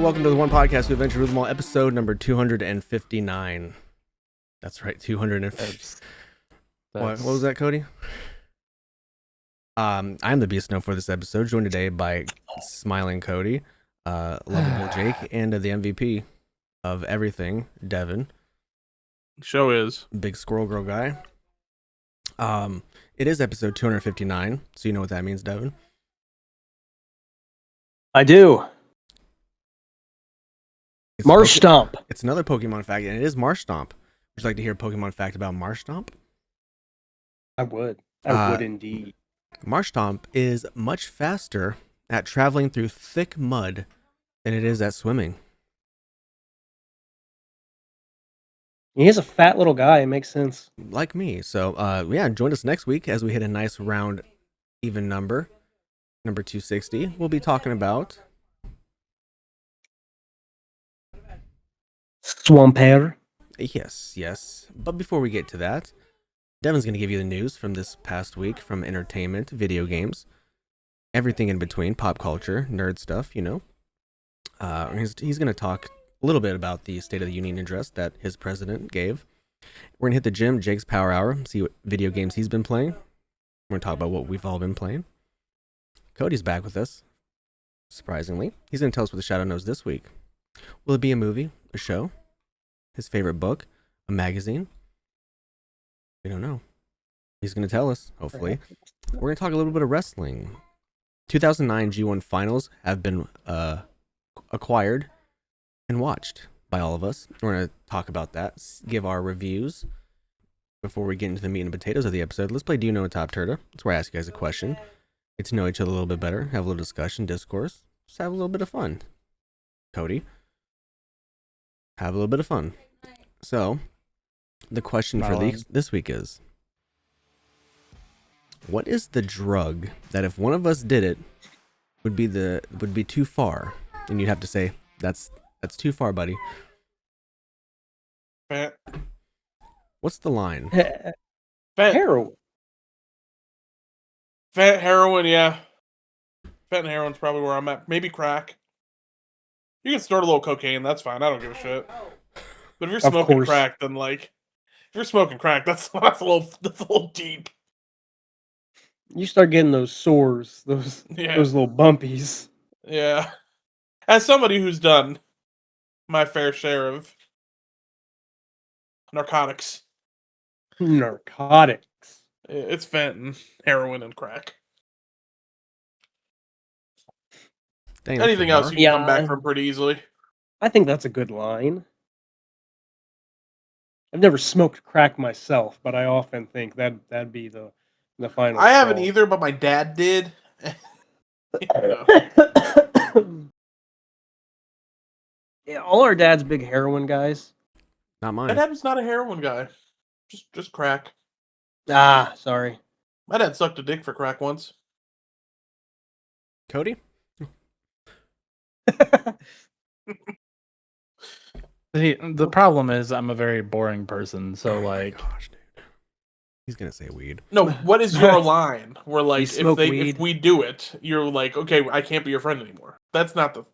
welcome to the One Podcast to Adventure with them all, episode number 259. That's right, 250. What was that, Cody? I'm the Beast Snow for this episode, joined today by Smiling Cody, Lovable Jake, and the MVP of everything, Devin. Show is Big Squirrel Girl guy. It is episode 259, so you know what that means, Devin. I do. Marsh Stomp. It's another Pokemon fact, and it is Marsh Stomp. Would you like to hear a Pokemon fact about Marsh Stomp? I would. I would indeed. Marsh Stomp is much faster at traveling through thick mud than it is at swimming. He is a fat little guy. It makes sense. Like me. So, join us next week as we hit a nice round even number 260. We'll be talking about Swampert. Yes. But before we get to that, Devin's going to give you the news from this past week from entertainment, video games, everything in between, pop culture, nerd stuff, you know. He's going to talk a little bit about the State of the Union address that his president gave. We're going to hit the gym, Jake's Power Hour, see what video games he's been playing. We're going to talk about what we've all been playing. Cody's back with us, surprisingly. He's going to tell us what the Shadow knows this week. Will it be a movie, a show, his favorite book, a magazine? We don't know. He's going to tell us, hopefully. We're going to talk a little bit of wrestling. 2009 G1 finals have been acquired and watched by all of us. We're going to talk about that, give our reviews. Before we get into the meat and potatoes of the episode, let's play Do You Know TOPTERTA? That's where I ask you guys a question. Get to know each other a little bit better, have a little discussion, discourse, just have a little bit of fun. Cody, have a little bit of fun. So, the question for this week is, what is the drug that if one of us did it would be too far, and you'd have to say that's too far, buddy? fat. What's the line? Fat Heroin. Fat heroin, yeah. Fat and heroin's probably where I'm at. Maybe crack. You can snort a little cocaine, that's fine. I don't give a shit. But if you're smoking crack, then if you're smoking crack, that's a little deep. You start getting those sores, those little bumpies. Yeah. As somebody who's done my fair share of narcotics. Narcotics. It's fentanyl, heroin, and crack. Dang, Anything else you can come back from pretty easily. I think that's a good line. I've never smoked crack myself, but I often think that'd be the final. I haven't either, but my dad did. Yeah, all our dads big heroin guys. Not mine. My dad was not a heroin guy. Just crack. Ah, sorry. My dad sucked a dick for crack once. Cody? The problem is I'm a very boring person, so Gosh, dude. He's gonna say weed. No, what is your line? Where weed. if we do it, you're like, okay, I can't be your friend anymore. That's not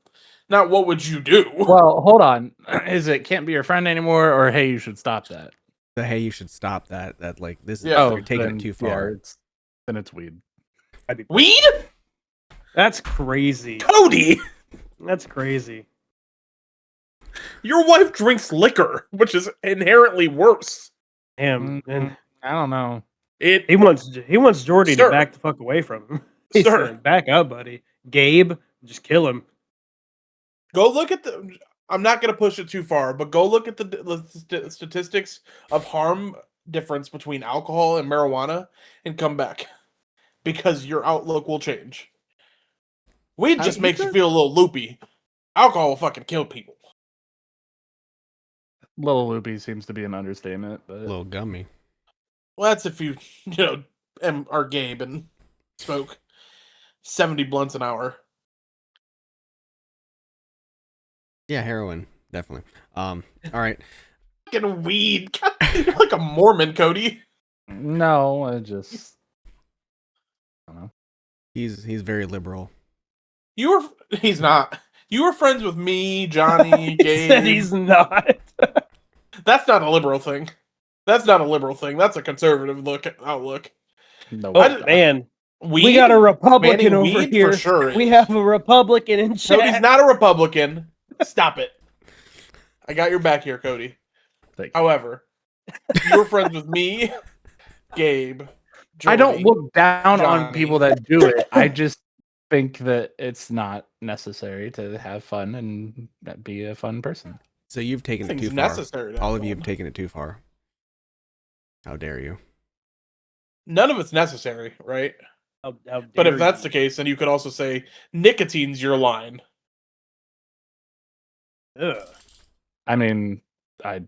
what would you do? Well, hold on. Is it can't be your friend anymore, or hey, you should stop that? Hey, you should stop that. That this is Yeah. you're taking it too far. Then it's weed. Weed? That's crazy. Cody! That's crazy. Your wife drinks liquor, which is inherently worse. Damn, and I don't know. he wants Jordy to back the fuck away from him. He Sir. said, back up, buddy. Gabe, just kill him. Go look at I'm not going to push it too far, but go look at the statistics of harm difference between alcohol and marijuana and come back. Because your outlook will change. Weed just makes you feel a little loopy. Alcohol will fucking kill people. Little loopy seems to be an understatement, but A little gummy. Well, that's if you are Gabe and smoke 70 blunts an hour. Yeah, heroin, definitely. All right. Fucking weed. God, you're like a Mormon, Cody. no, I don't know. He's very liberal. He's not. You were friends with me, Johnny, He Gabe. said he's not. That's not a liberal thing. That's not a liberal thing. That's a conservative outlook. No, Oh, man. Weed? We got a Republican Banning over weed here. for sure. We have a Republican in chat. Cody's not a Republican. Stop it. I got your back here, Cody. However, you were friends with me, Gabe. Jordy, I don't look down on Johnny. people that do it. I just think that it's not necessary to have fun and be a fun person. So you've taken it too far. Necessary All of you have taken it too far. How dare you? None of it's necessary, right? How But dare if that's you. the case, then you could also say nicotine's your line. Ugh. I mean, I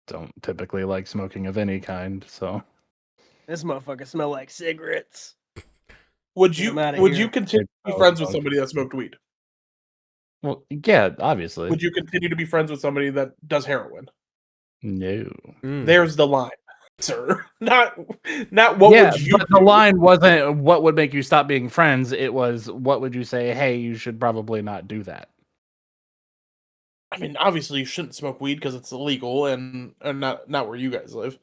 don't typically like smoking of any kind, so This motherfucker smell like cigarettes. Would Get 'em you outta would here. you continue to be friends with somebody that smoked weed? well, yeah, obviously. Would you continue to be friends with somebody that does heroin? No. There's the line, sir. Not what Yeah, would you but the do? line wasn't what would make you stop being friends. It was what would you say? Hey, you should probably not do that. I mean, obviously you shouldn't smoke weed because it's illegal and not where you guys live.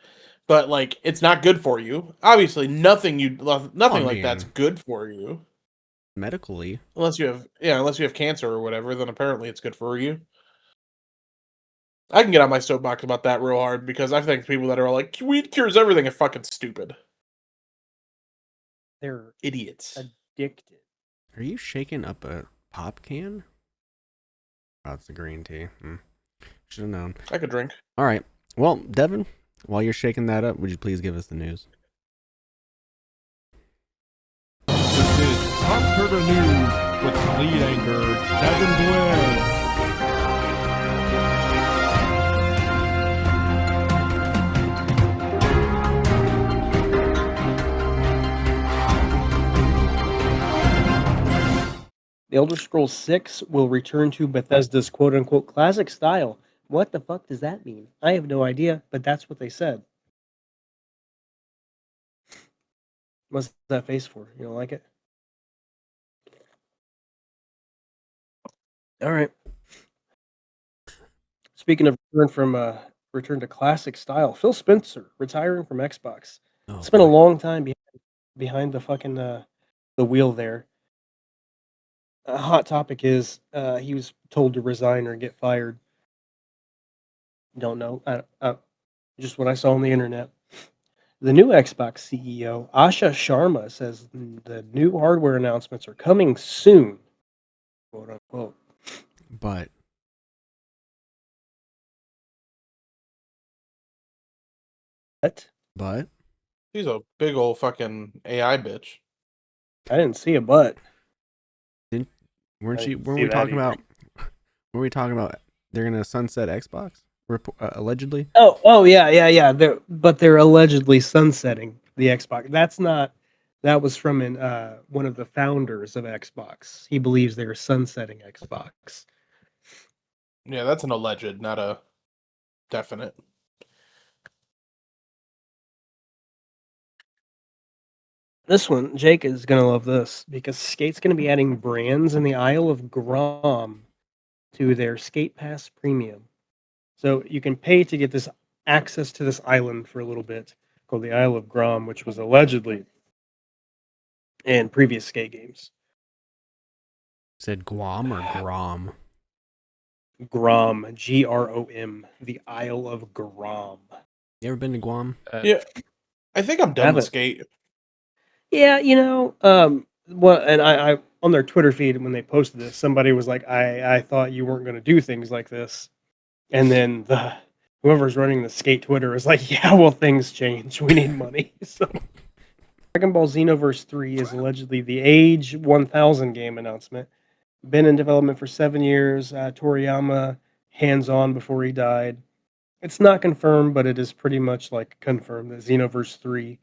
But like, it's not good for you. Obviously, nothing like that's good for you. Medically, Unless you have cancer or whatever, then apparently it's good for you. I can get on my soapbox about that real hard because I think people that are like weed cures everything are fucking stupid. They're idiots. Addicted. Are you shaking up a pop can? Oh, it's the green tea. Should have known. I could drink. All right. Well, Devin, while you're shaking that up, would you please give us the news? This is TOPTERTA News with lead anchor Devin Blez. The Elder Scrolls 6 will return to Bethesda's quote-unquote classic style. What the fuck does that mean? I have no idea, but that's what they said. What's that face for? You don't like it? All right. Speaking of return to classic style, Phil Spencer retiring from Xbox. Oh, it's been a long time behind the fucking the wheel there. A hot topic is he was told to resign or get fired. Don't know. Just what I saw on the internet. The new Xbox CEO, Asha Sharma, says the new hardware announcements are coming soon, quote unquote. But She's a big old fucking AI bitch. I didn't see a but. Weren't we talking about? Were we talking about they're gonna sunset Xbox? Allegedly. Oh yeah. They're allegedly sunsetting the Xbox. That was from one of the founders of Xbox. He believes they're sunsetting Xbox. Yeah, that's an alleged, not a definite. This one, Jake is gonna love this because Skate's gonna be adding brands in the Isle of Grom to their Skate Pass Premium. So you can pay to get this access to this island for a little bit called the Isle of Grom, which was allegedly in previous Skate games. Said Guam or Grom? Grom, Grom, the Isle of Grom. You ever been to Guam? Yeah, I think I'm done with Skate. Yeah, and I on their Twitter feed when they posted this, somebody was like, I thought you weren't going to do things like this. And then whoever's running the Skate Twitter is like, yeah, well, things change. We need money. So Dragon Ball Xenoverse 3 is allegedly the Age 1000 game announcement. Been in development for 7 years. Toriyama hands-on before he died. It's not confirmed, but it is pretty much like confirmed that Xenoverse 3.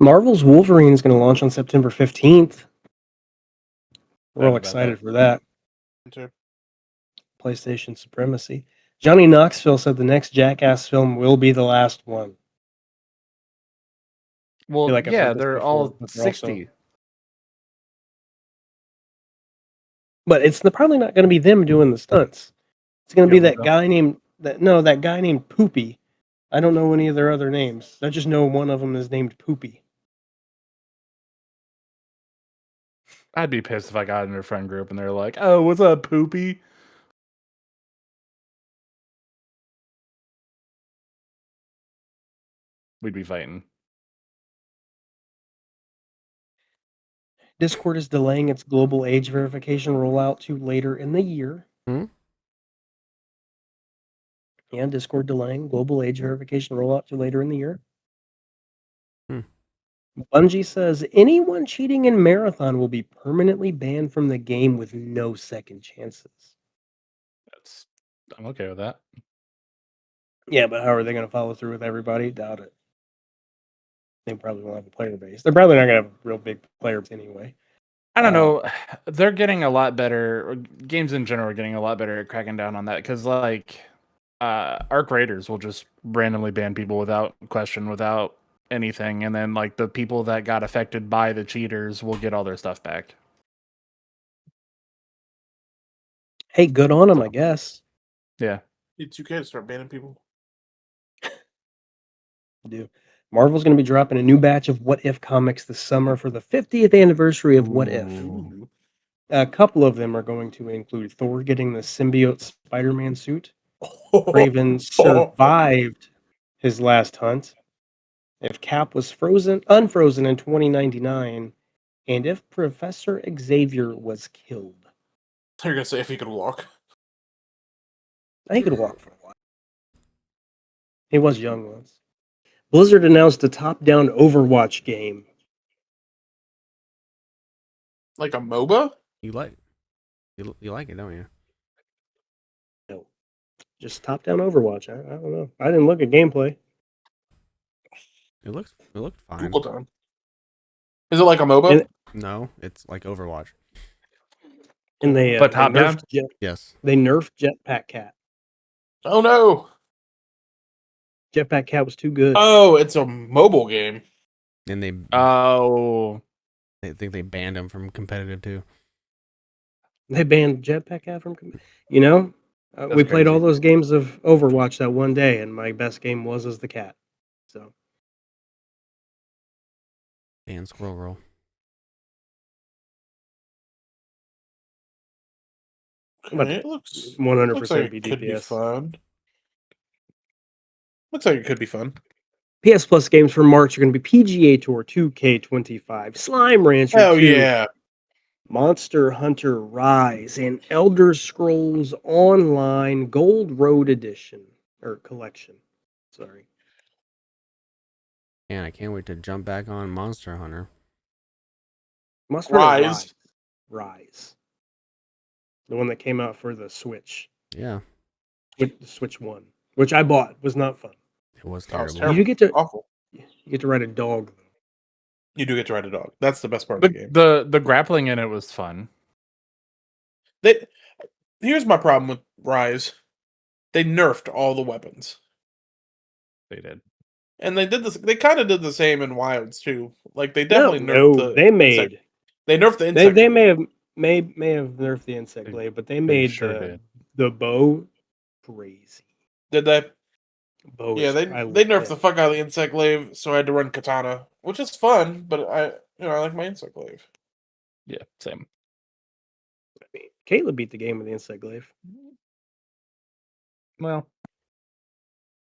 Marvel's Wolverine is going to launch on September 15th. We're all excited for that. PlayStation supremacy. Johnny Knoxville said the next Jackass film will be the last one. Well, like yeah, they're all 60. But it's probably not going to be them doing the stunts. It's going to be Yeah, that guy named Poopy. I don't know any of their other names. I just know one of them is named Poopy. I'd be pissed if I got in their friend group and they're like, "Oh, what's up, Poopy?" We'd be fighting. Discord is delaying its global age verification rollout to later in the year. Hmm? Yeah, Discord delaying global age verification rollout to later in the year. Hmm. Bungie says anyone cheating in Marathon will be permanently banned from the game with no second chances. I'm okay with that. Yeah, but how are they going to follow through with everybody? Doubt it. They probably won't have a player base. They're probably not going to have a real big player base anyway. I don't know. They're getting a lot better. Or games in general are getting a lot better at cracking down on that because, like, Arc Raiders will just randomly ban people without question, without anything, and then like the people that got affected by the cheaters will get all their stuff back. Hey, good on them, I guess. Yeah. Need 2K to start banning people. Do Marvel's going to be dropping a new batch of What If comics this summer for the 50th anniversary of What If. Ooh. A couple of them are going to include Thor getting the symbiote Spider-Man suit. Craven survived his last hunt. If Cap was unfrozen in 2099, and if Professor Xavier was killed. You're gonna say if he could walk. He could walk for a while. He was young once. Blizzard announced a top-down Overwatch game. Like a MOBA? You like it, don't you? No, just top-down Overwatch. I don't know. I didn't look at gameplay. It looked fine. Google time. Is it like a MOBA? No, it's like Overwatch. And they But top down? Yes. They nerfed Jetpack Cat. Oh no! Jetpack Cat was too good. Oh, it's a mobile game. And they think they banned him from competitive too. They banned Jetpack Cat from. You know, we played all those games of Overwatch that one day, and my best game was as the cat. So. And Squirrel Girl. Okay, it looks 100% looks like be it could be DPS. fun. Looks like it could be fun. PS Plus games for March are going to be PGA Tour 2K25, Slime Rancher 2, yeah, Monster Hunter Rise, and Elder Scrolls Online Gold Road Edition or Collection. Sorry. And I can't wait to jump back on Monster Hunter. Monster Hunter Rise. The one that came out for the Switch. Yeah. With the Switch 1, which I bought, was not fun. It was That was terrible. terrible. You get to Awful. You get to ride a dog. You do get to ride a dog. That's the best part of the game. The grappling in it was fun. Here's my problem with Rise. They nerfed all the weapons. They did. And they did this. They kind of did the same in Wilds too. Like they definitely nerfed they nerfed the insect. They may have nerfed the insect glaive, but they made the bow crazy. Did they? Bow. Yeah, they nerfed the fuck out of the insect glaive, so I had to run katana, which is fun. But I like my insect glaive. Yeah, same. I mean, Caleb beat the game with the insect glaive. Well,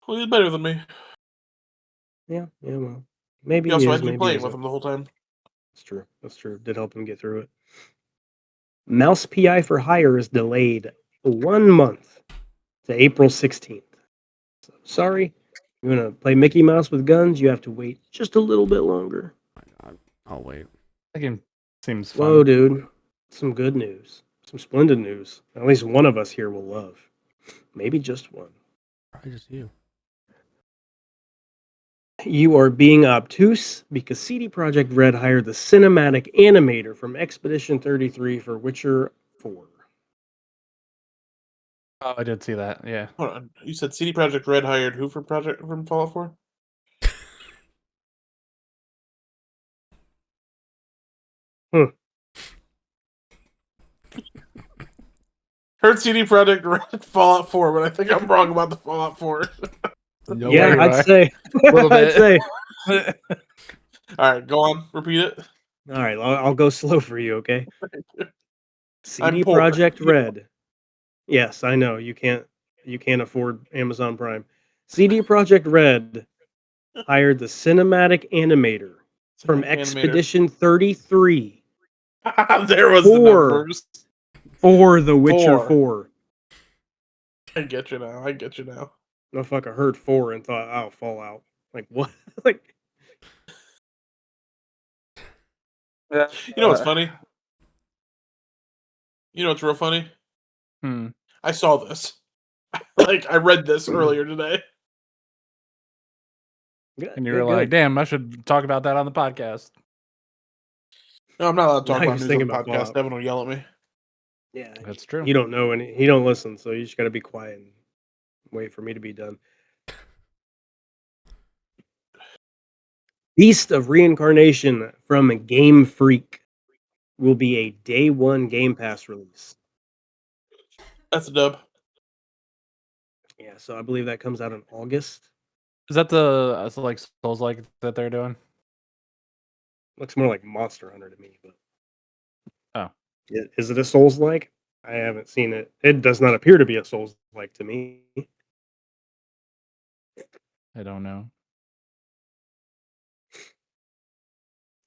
he's better than me. Yeah. Well, maybe he also he had is. me Maybe playing with him the whole time. That's true. Did help him get through it. Mouse PI for Hire is delayed 1 month to April 16th. So, sorry, you want to play Mickey Mouse with guns? You have to wait just a little bit longer. Oh my God. I'll wait. that game seems fun. Whoa, dude. Some good news. Some splendid news. At least one of us here will love. Maybe just one. Probably just you. You are being obtuse because CD Projekt Red hired the cinematic animator from Expedition 33 for Witcher 4. Oh, I did see that. Yeah. Hold on. You said CD Projekt Red hired who from Fallout 4? Heard CD Projekt Red Fallout 4, but I think I'm wrong about the Fallout 4. No Yeah, way. I'd say. A little I'd bit. say. All right, go on. Repeat it. All right, I'll go slow for you, okay? I'm CD poor. Projekt Red. Yes, I know you can't afford Amazon Prime. CD Projekt Red hired the cinematic animator from Animator. Expedition 33 There was the Four. numbers. for The Witcher 4. 4. I get you now. Motherfucker heard 4 and thought, "Oh, Fallout." Like what? Like Yeah. You know what's funny? You know what's real funny? Hmm. I saw this. Like, I read this earlier today. good, And you good, were like, good. damn, I should talk about that on the podcast. No, I'm not allowed to Now talk he about was news on thinking the about podcast. Fallout. Devin will yell at me. Yeah, That's true. he don't know any. He don't listen, so you just got to be quiet and wait for me to be done. Beast of Reincarnation from Game Freak will be a day one Game Pass release. That's a dub. Yeah, so I believe that comes out in August. Is that the like Souls like that they're doing? Looks more like Monster Hunter to me, but Oh. Is it a Souls like? I haven't seen it. It does not appear to be a Souls like to me. I don't know.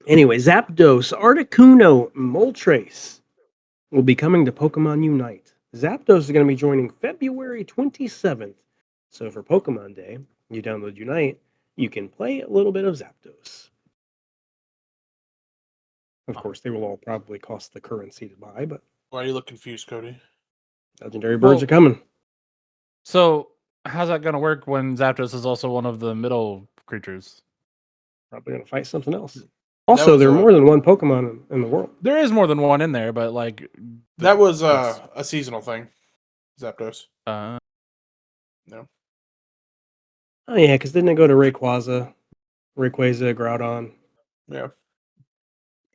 Anyway, Zapdos, Articuno, Moltres will be coming to Pokemon Unite. Zapdos is going to be joining February 27th. So for Pokemon Day, you download Unite, you can play a little bit of Zapdos. Of course, they will all probably cost the currency to buy, but Why do you look confused, Cody? legendary birds Well- are coming. So how's that going to work when Zapdos is also one of the middle creatures? Probably going to fight something else. Also, was there are a- more than one Pokemon in the world. There is more than one in there, but like That was that's- a seasonal thing. Zapdos. uh, Oh yeah, because didn't it go to Rayquaza, Groudon? Yeah.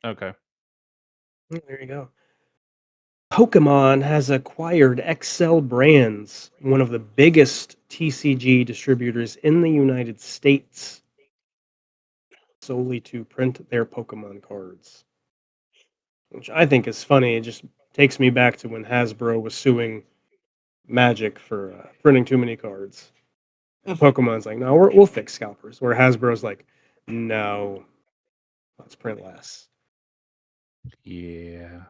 okay. There you go. Pokemon has acquired XL Brands, one of the biggest TCG distributors in the United States, solely to print their Pokemon cards. Which I think is funny. It just takes me back to when Hasbro was suing Magic for printing too many cards. Pokemon's like, no, we'll fix scalpers. Where Hasbro's like, no, let's print less. Yeah.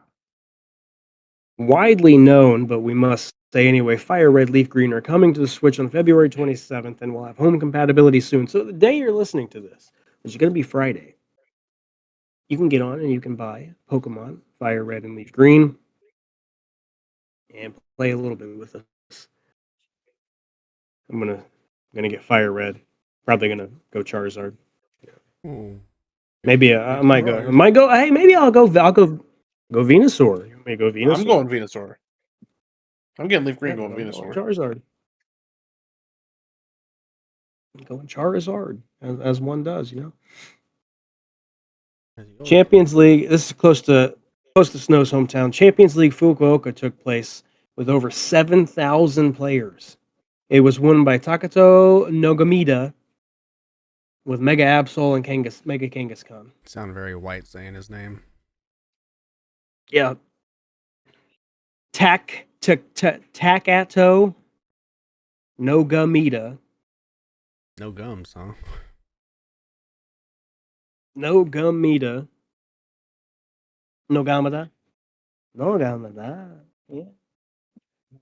Widely known, but we must say anyway, Fire Red, Leaf Green are coming to the Switch on February 27th, and we'll have home compatibility soon. So the day you're listening to this, which is going to be Friday, you can get on and you can buy Pokemon Fire Red and Leaf Green and play a little bit with us. I'm gonna get Fire Red. Probably gonna go Charizard. Ooh. Maybe I might go. Hey, maybe I'll go Venusaur. You want me to go Venusaur? I'm going Venusaur. I'm getting Leaf Green Yeah, going I'm Venusaur. Charizard. I'm going Charizard, as one does, you know. Champions League. This is close to Snow's hometown. Champions League Fukuoka took place with over 7,000 players. It was won by Takato Nogamita with Mega Absol and Mega Kangaskhan. Sound very white saying his name. Yeah. Takato Nogamita. No gums, huh? Nogamita. Nogamita. Yeah.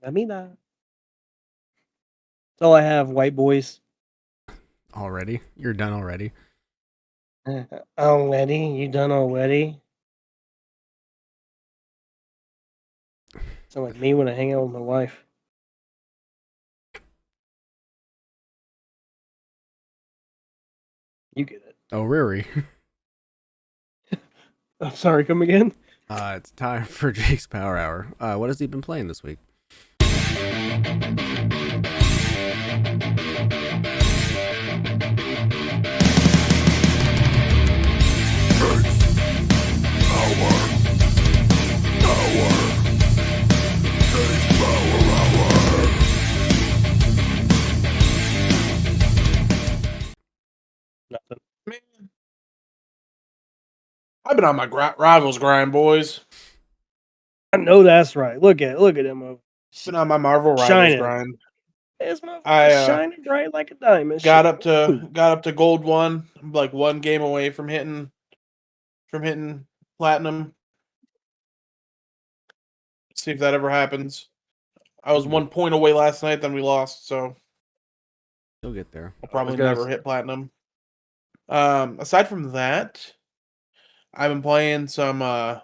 Nogamita. That's all I have, white boys. Already? You're done already? Already? You done already? Sound like me when I hang out with my wife. You get it. Oh, Riri. I'm sorry, come again? It's time for Jake's Power Hour. What has he been playing this week? I've been on my rivals grind, boys. I know that's right. Look at him. Been on my Marvel rivals Shining. grind. This motherfucker I shining bright like a diamond. got Shit. up to gold 1. I'm like 1 game away from hitting platinum. See if that ever happens. I was 1 point away last night, then we lost, so You'll get there. I'll probably guys. never hit platinum. Aside from that, I've been playing some play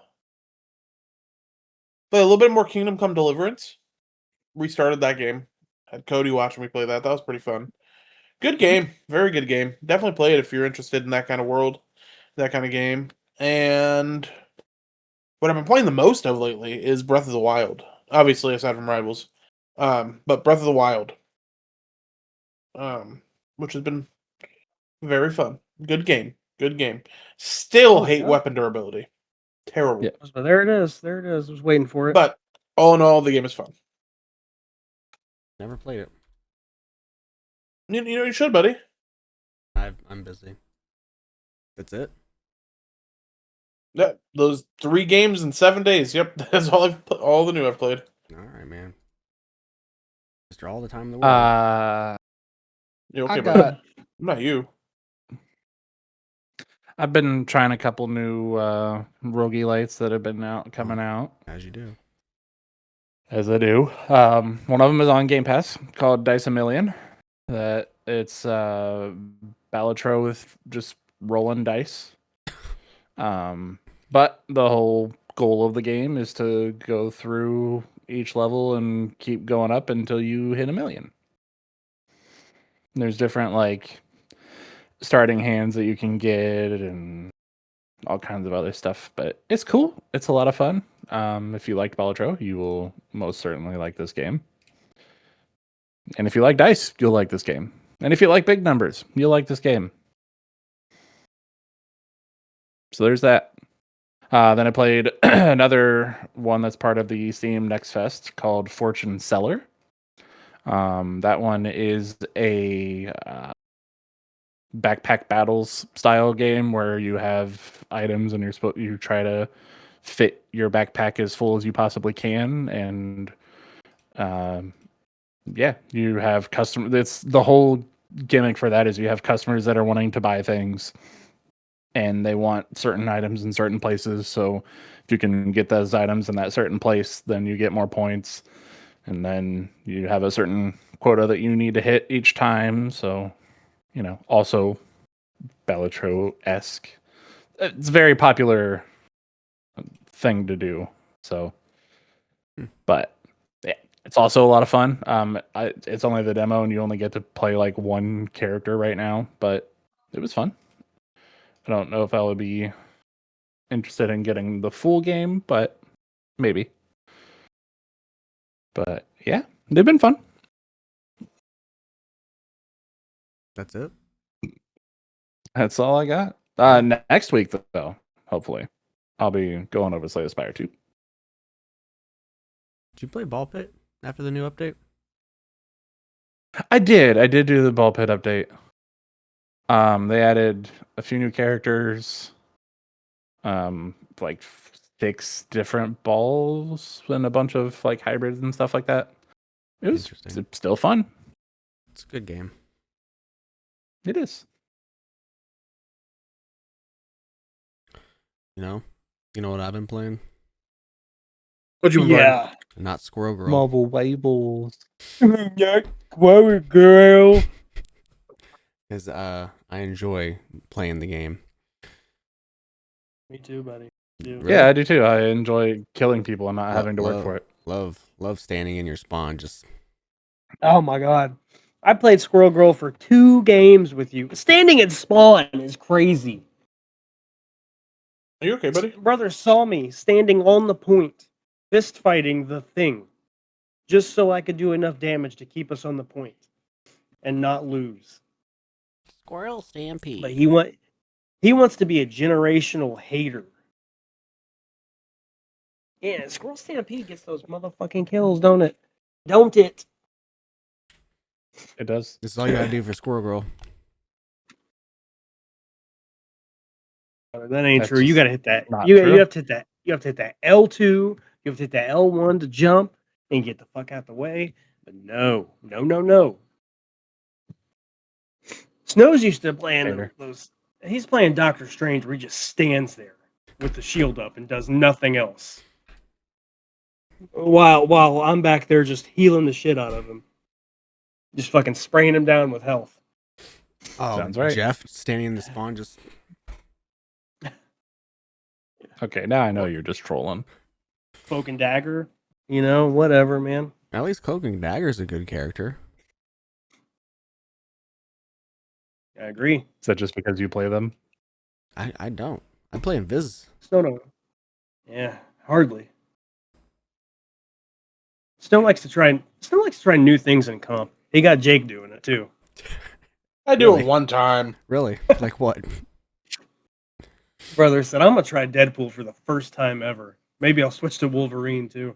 a little bit more Kingdom Come Deliverance. Restarted that game. Had Cody watching me play that. That was pretty fun. Good game. Very good game. Definitely play it if you're interested in that kind of world, that kind of game. And what I've been playing the most of lately is Breath of the Wild. Obviously, aside from Rivals. But Breath of the Wild. Which has been very fun. Good game. Good game. Still hate weapon durability. Terrible. Yeah. But there it is. There it is. I was waiting for it. But all in all, the game is fun. Never played it. You should, buddy. I'm busy. That's it. Yeah, those 3 games in 7 days. Yep, that's all the new I've played. All right, man. Mr. All the time in the world. You okay, I buddy? got. Not you. I've been trying a couple new roguelites that have been coming out. As you do. As I do. One of them is on Game Pass called Dice a Million. That it's Balatro with just rolling dice. But the whole goal of the game is to go through each level and keep going up until you hit 1 million. There's different like starting hands that you can get and all kinds of other stuff, but it's cool. It's a lot of fun. If you liked Balatro, you will most certainly like this game. And if you like dice, you'll like this game. And if you like big numbers, you'll like this game. So there's that. Then I played another one that's part of the Steam Next Fest called Fortune Seller. That one is a backpack battles style game where you have items and you try to fit your backpack as full as you possibly can, and you have customers. It's the whole gimmick for that is you have customers that are wanting to buy things and they want certain items in certain places. So if you can get those items in that certain place, then you get more points, and then you have a certain quota that you need to hit each time. So, also Balatro-esque. It's a very popular thing to do. So, but yeah, it's also a lot of fun. It's only the demo, and you only get to play like one character right now, but it was fun. I don't know if I would be interested in getting the full game, but maybe. But yeah, they've been fun. That's it. That's all I got. Next week, though, hopefully, I'll be going over Slay the Spire 2. Did you play Ball Pit after the new update? I did do the Ball Pit update. They added a few new characters, like 6 different balls and a bunch of like hybrids and stuff like that. It was still fun. It's a good game. It is. You know what I've been playing? What'd you Yeah. Not Squirrel Girl. Marvel Wables. Squirrel Girl. Because I enjoy playing the game. Me too, buddy. Really? Yeah, I do too. I enjoy killing people and not having to work for it. Love standing in your spawn. Just Oh my god. I played Squirrel Girl for 2 games with you. Standing in spawn is crazy. Are you okay, buddy? Brother saw me standing on the point, fist fighting the thing, just so I could do enough damage to keep us on the point and not lose. Squirrel Stampede. But he wants to be a generational hater. Yeah, Squirrel Stampede gets those motherfucking kills, don't it? Don't it? It does. This is all you gotta do for Squirrel Girl. That ain't That's true. You just got to hit that. not You true. have to hit that. You have to hit that L2. You have to hit that L1 to jump and get the fuck out the way. But no. Snow's used to playing Later. those. He's playing Doctor Strange where he just stands there with the shield up and does nothing else. While I'm back there just healing the shit out of him. Just fucking spraying him down with health. Oh, Sounds right. Jeff standing in the spawn just. Okay, now I know you're just trolling. Cloak and Dagger. Whatever, man. At least Cloak and Dagger's a good character. I agree. Is that just because you play them? I don't. I play Invis. Snow. Yeah, hardly. Snow likes to try new things in comp. He got Jake doing it too. I do Really? it one time. Really? Like what? Brother said, I'm gonna try Deadpool for the first time ever. Maybe I'll switch to Wolverine too.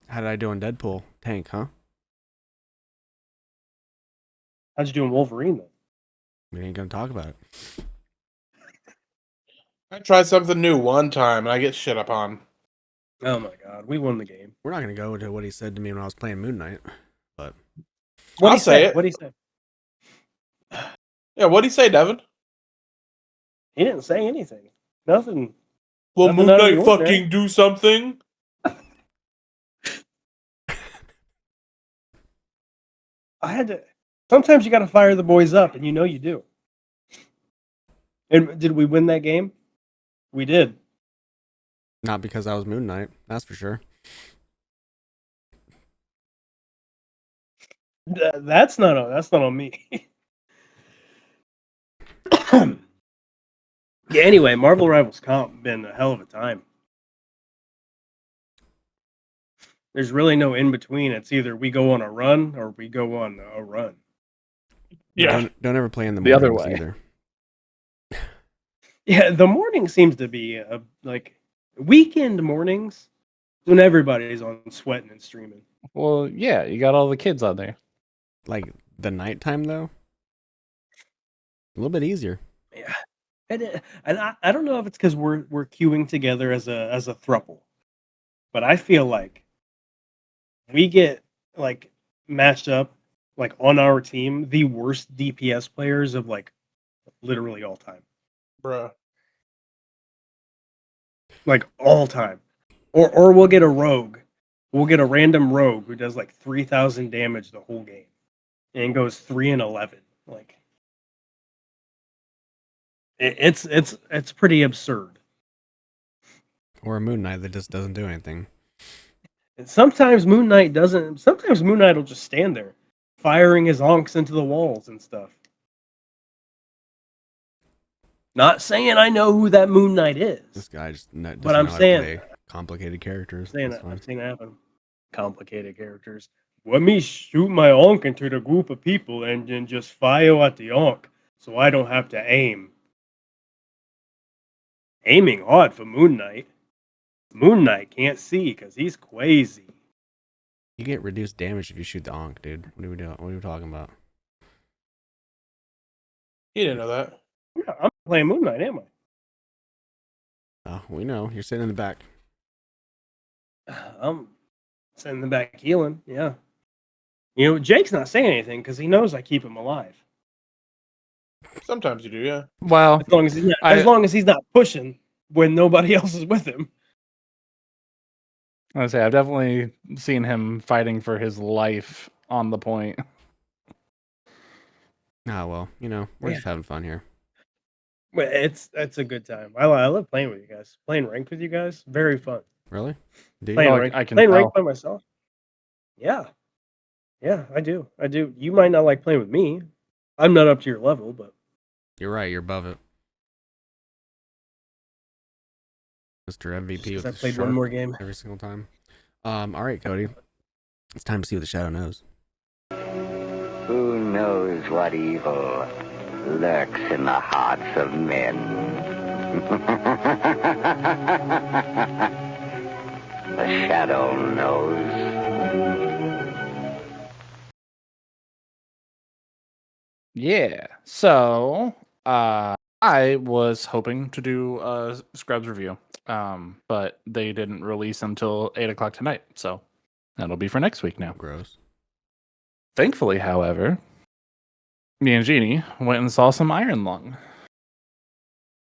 How did I do on Deadpool? Tank, huh? How'd you do in Wolverine then? We ain't gonna talk about it. I tried something new one time and I get shit upon. Oh my god, we won the game. We're not gonna go into what he said to me when I was playing Moon Knight, but I'll say it. What'd he say? Yeah, what'd he say, Devin? He didn't say anything. Nothing. Will Nothing Moon out of the Knight ordinary. fucking do something? I had to. Sometimes you got to fire the boys up, and you do. And did we win that game? We did. not because I was Moon Knight, that's for sure. That's not on me. Yeah. Anyway, Marvel Rivals Comp been a hell of a time. There's really no in between. It's either we go on a run or we go on a run. Yeah. Don't ever play in the The other mornings way. either. Yeah, the morning seems to be like weekend mornings when everybody's on sweating and streaming. Well, yeah, you got all the kids on there. Like the nighttime though, a little bit easier. Yeah, and I don't know if it's because we're queuing together as a throuple, but I feel like we get like matched up like on our team the worst DPS players of like literally all time, Bruh. like all time, or we'll get a rogue, we'll get a random rogue who does like 3,000 damage the whole game, and goes 3-11. Like it's pretty absurd. Or a Moon Knight that just doesn't do anything. And sometimes Moon Knight doesn't. Sometimes Moon Knight will just stand there, firing his onks into the walls and stuff. Not saying I know who that Moon Knight This is. guy just doesn't But I'm know how to saying- play complicated characters. Saying That's that, fine. I've seen it happen. Complicated characters. Let me shoot my onk into the group of people and then just fire at the onk, so I don't have to aim. Aiming hard for Moon Knight. Moon Knight can't see because he's crazy. You get reduced damage if you shoot the onk, dude. What are we doing? What are we talking about? You didn't know that. Yeah, I'm playing Moon Knight, am I? Oh, we know. You're sitting in the back. I'm sending them back healing. Yeah. Jake's not saying anything because he knows I keep him alive. Sometimes you do, yeah. Well, As long as he's not pushing when nobody else is with him. I say I've definitely seen him fighting for his life on the point. Ah, well, we're Yeah. just having fun here. But it's a good time. I love playing with you guys. Playing ranked with you guys, very fun. Really? Do you? Playing Oh, ranked, I can playing tell. ranked by myself. Yeah, I do. You might not like playing with me. I'm not up to your level, but You're right. You're above it. Mr. MVP just 'cause with I the played shark one more game. every single time. All right, Cody. It's time to see what the shadow knows. Who knows what evil lurks in the hearts of men? The shadow knows. Yeah. So, I was hoping to do a Scrubs review, but they didn't release until 8 o'clock tonight, so that'll be for next week now. Gross. Thankfully, however, me and Jeannie went and saw some Iron Lung.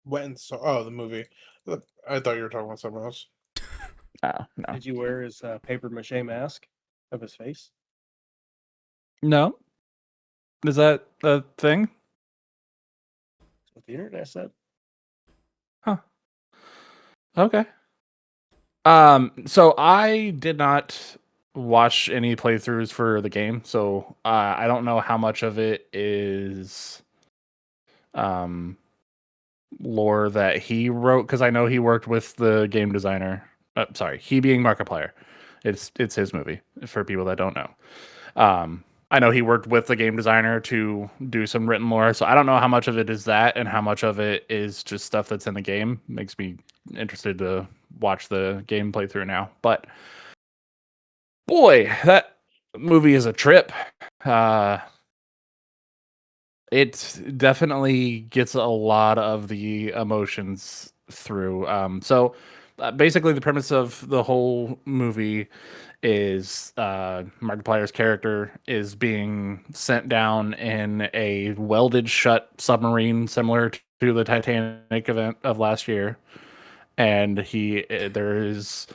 Went and saw the movie. I thought you were talking about something else. Oh, no. Did you wear his paper mache mask of his face? No? Is that a thing? That's what the internet said. Okay. So I did not watch any playthroughs for the game, so I don't know how much of it is lore that he wrote, because I know he worked with the game designer. Sorry, he being Markiplier. It's his movie for people that don't know. I know he worked with the game designer to do some written lore, so I don't know how much of it is that and how much of it is just stuff that's in the game. Makes me interested to watch the game playthrough now. But boy, that movie is a trip. It definitely gets a lot of the emotions through. So basically, the premise of the whole movie is Markiplier's character is being sent down in a welded shut submarine similar to the Titanic event of last year, and there is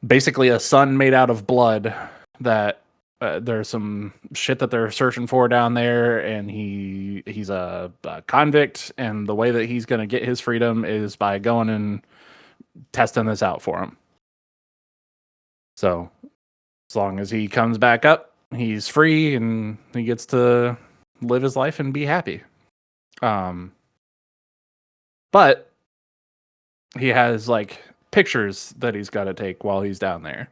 basically a sun made out of blood that there's some shit that they're searching for down there, and he's a convict, and the way that he's going to get his freedom is by going and testing this out for him. So as long as he comes back up, he's free and he gets to live his life and be happy. But he has like pictures that he's got to take while he's down there.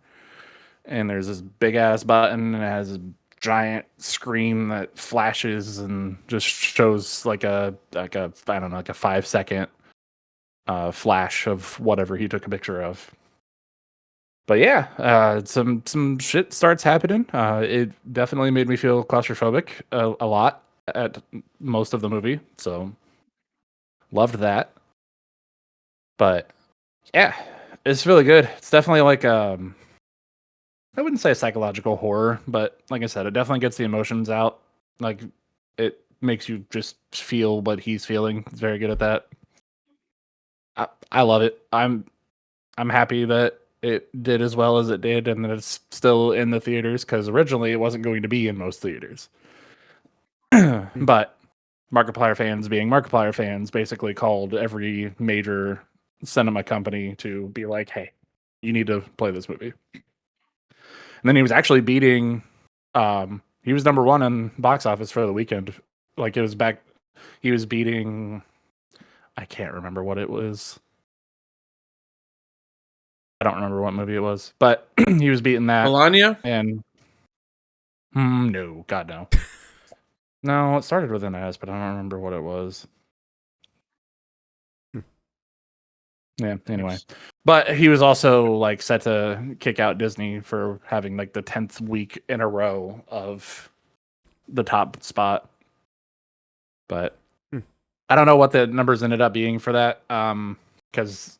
And there's this big ass button and it has a giant screen that flashes and just shows like a I don't know, like a 5-second flash of whatever he took a picture of. But yeah, some shit starts happening. It definitely made me feel claustrophobic a lot at most of the movie, so loved that. But yeah, it's really good. It's definitely like I wouldn't say a psychological horror, but like I said, it definitely gets the emotions out. Like it makes you just feel what he's feeling. It's very good at that. I love it. I'm happy that it did as well as it did and that it's still in the theaters, because originally it wasn't going to be in most theaters. But Markiplier fans being Markiplier fans basically called every major cinema company to be like, hey, you need to play this movie. And then he was actually beating he was number 1 in box office for the weekend. Like it was back, he was beating, I can't remember what it was. I don't remember what movie it was, but he was beating that. Melania? And no, God no. No, it started with an S, but I don't remember what it was. Yeah, anyway. But he was also like set to kick out Disney for having like the 10th week in a row of the top spot. But I don't know what the numbers ended up being for that. Because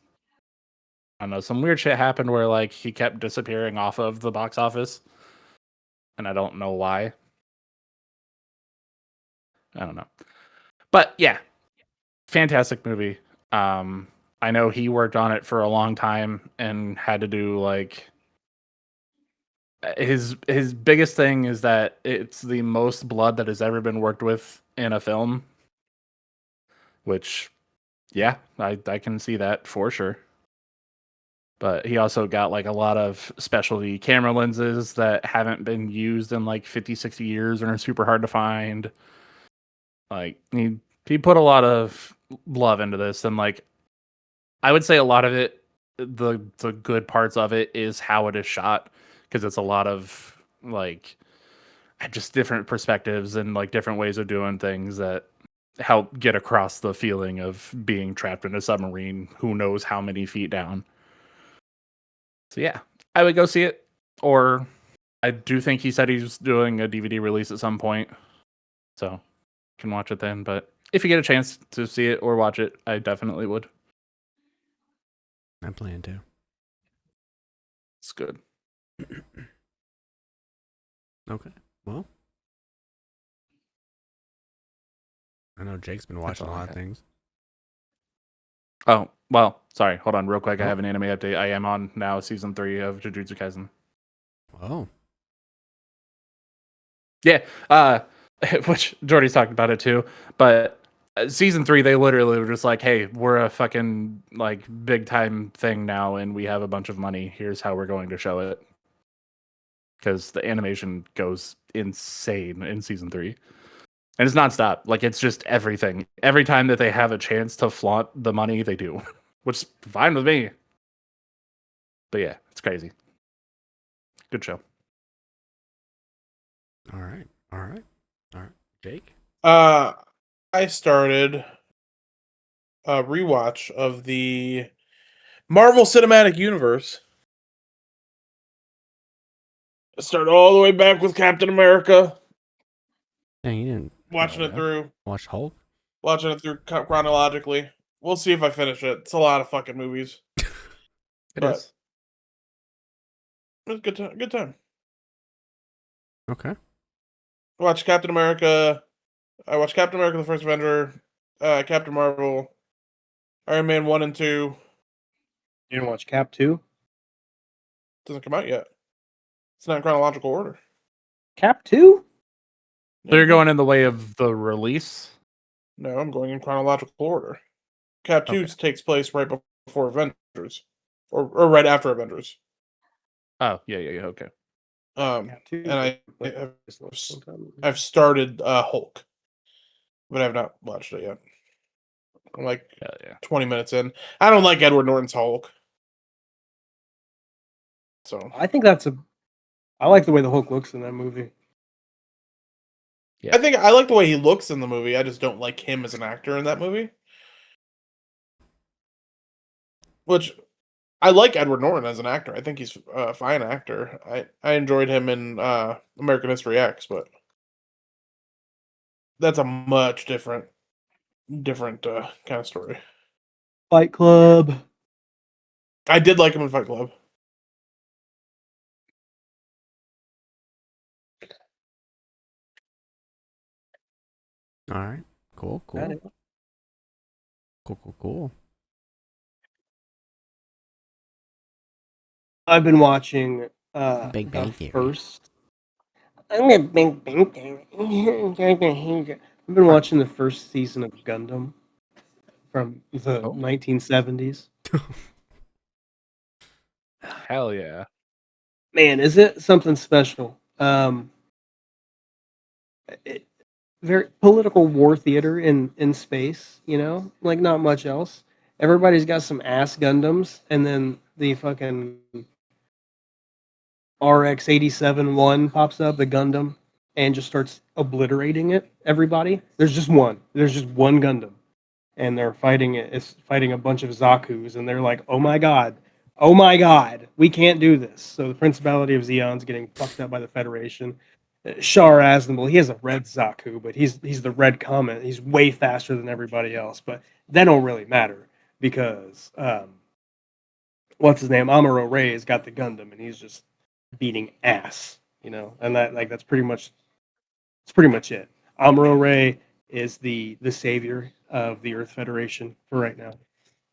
I don't know, some weird shit happened where like he kept disappearing off of the box office. And I don't know why. I don't know. But yeah, fantastic movie. I know he worked on it for a long time and had to do like his biggest thing is that it's the most blood that has ever been worked with in a film. Which, yeah, I can see that for sure. But he also got like a lot of specialty camera lenses that haven't been used in like 50, 60 years and are super hard to find. Like he put a lot of love into this, and like I would say a lot of it, the good parts of it is how it is shot, because it's a lot of like just different perspectives and like different ways of doing things that help get across the feeling of being trapped in a submarine who knows how many feet down. So yeah, I would go see it. Or I do think he said he's doing a DVD release at some point, so can watch it then. But If you get a chance to see it or watch it, I definitely would. I plan to. It's good. Okay. Well, I know Jake's been watching a all I lot of have. things. Oh, well, sorry. Hold on real quick. I Oh. have an anime update. I am on now season 3 of Jujutsu Kaisen. Oh, Yeah, which Jordy's talked about it too. But season 3, they literally were just like, "Hey, we're a fucking like big time thing now, and we have a bunch of money. Here's how we're going to show it." Because the animation goes insane in season 3, and it's nonstop. Like it's just everything. Every time that they have a chance to flaunt the money, they do, which is fine with me. But yeah, it's crazy. Good show. all right. All right. All right. Jake? I started a rewatch of the Marvel Cinematic Universe. I started all the way back with Captain America, Dang, you didn't watching it yeah. through, watch Hulk? watching it through chronologically. We'll see if I finish it. It's a lot of fucking movies. It But- is. It was a good time. Good time. Okay. I watched Captain America. I watched Captain America: The First Avenger, Captain Marvel, Iron Man 1 and 2. You didn't watch Cap 2? Doesn't come out yet. It's not in chronological order. Cap 2? So you're going in the way of the release? No, I'm going in chronological order. Cap 2 Okay. takes place right before Avengers, or right after Avengers. Oh, yeah, okay. Cap 2. And Wait, I've, it's not sometime. I've started Hulk, but I've not watched it yet. I'm like Yeah. 20 minutes in. I don't like Edward Norton's Hulk. So I think I like the way the Hulk looks in that movie. Yeah. I think I like the way he looks in the movie. I just don't like him as an actor in that movie. Which I like Edward Norton as an actor. I think he's a fine actor. I enjoyed him in American History X, but that's a much different kind of story. Fight Club. I did like him in Fight Club. All right. Cool. Got it. Cool. I've been watching Big Bang Theory. first. I'm a Big Bang Theory. I've been watching the first season of Gundam from the Oh. 1970s. Hell yeah. Man, is it something special? Very political war theater in space, you know, like not much else. Everybody's got some ass Gundams, and then the fucking RX-87-1 pops up, the Gundam, and just starts obliterating everybody. There's just one Gundam, and they're fighting it. It's fighting a bunch of Zaku's, and they're like, oh my god, we can't do this. So the Principality of Zeon's getting fucked up by the Federation. Shar Aznable, he has a red Zaku, but he's the red Comet. He's way faster than everybody else, but that don't really matter because what's his name? Amuro Ray has got the Gundam, and he's just beating ass, you know, and that's pretty much it. Amuro Ray is the savior of the Earth Federation for right now.